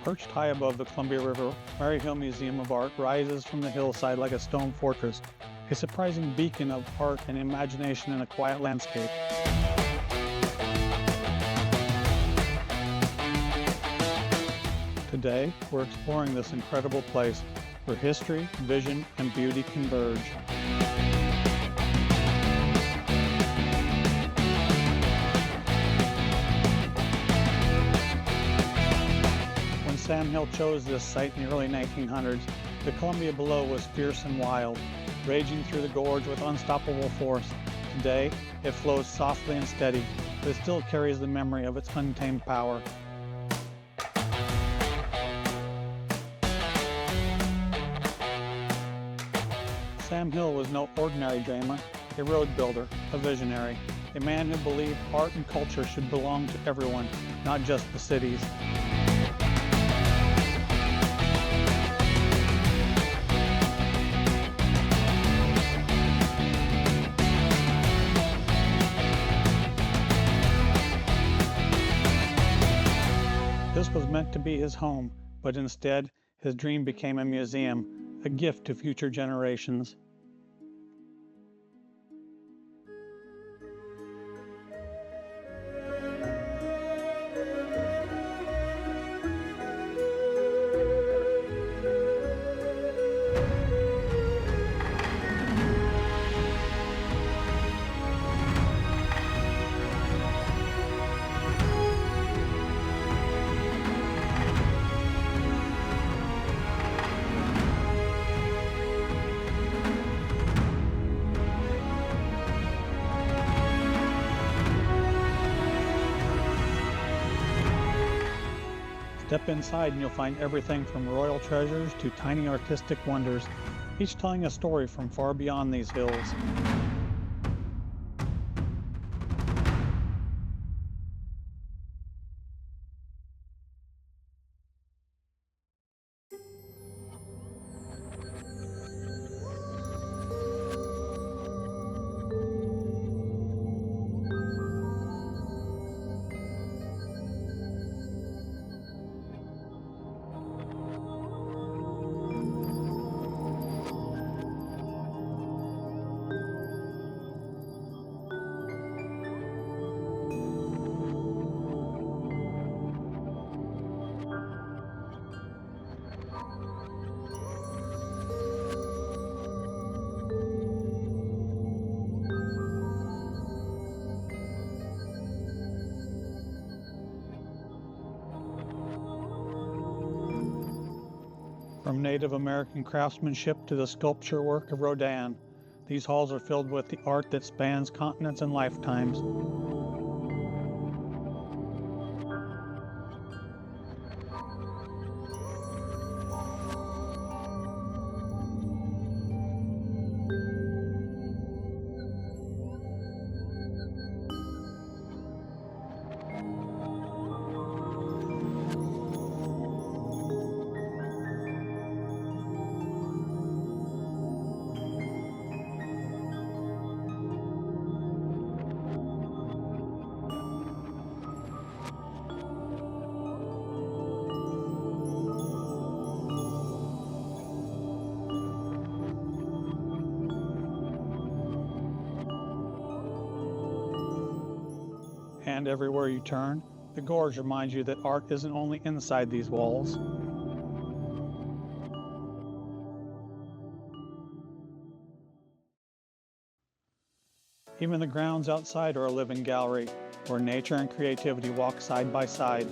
Perched high above the Columbia River, Maryhill Museum of Art rises from the hillside like a stone fortress, a surprising beacon of art and imagination in a quiet landscape. Today, we're exploring this incredible place where history, vision, and beauty converge. When Sam Hill chose this site in the early 1900s, the Columbia below was fierce and wild, raging through the gorge with unstoppable force. Today, it flows softly and steady, but it still carries the memory of its untamed power. Sam Hill was no ordinary dreamer, a road builder, a visionary, a man who believed art and culture should belong to everyone, not just the cities. This was meant to be his home, but instead, his dream became a museum, a gift to future generations. Step inside and you'll find everything from royal treasures to tiny artistic wonders, each telling a story from far beyond these hills. From Native American craftsmanship to the sculpture work of Rodin, these halls are filled with the art that spans continents and lifetimes. And everywhere you turn, the gorge reminds you that art isn't only inside these walls. Even the grounds outside are a living gallery, where nature and creativity walk side by side.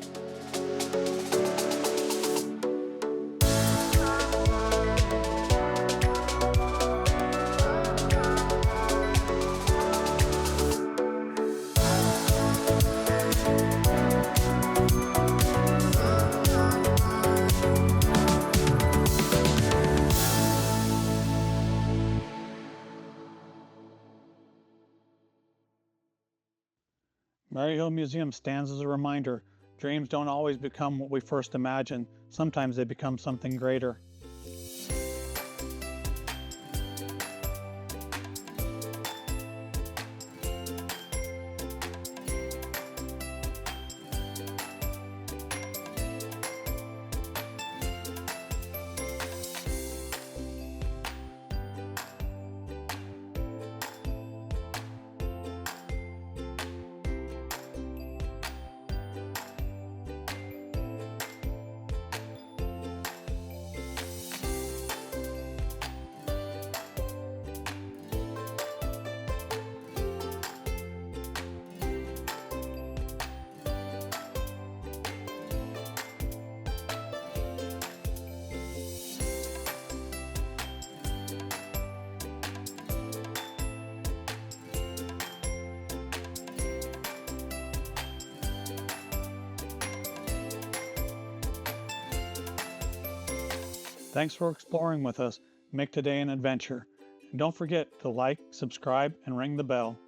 Maryhill Museum stands as a reminder, dreams don't always become what we first imagine. Sometimes they become something greater. Thanks for exploring with us. Make today an adventure. And don't forget to like, subscribe, and ring the bell.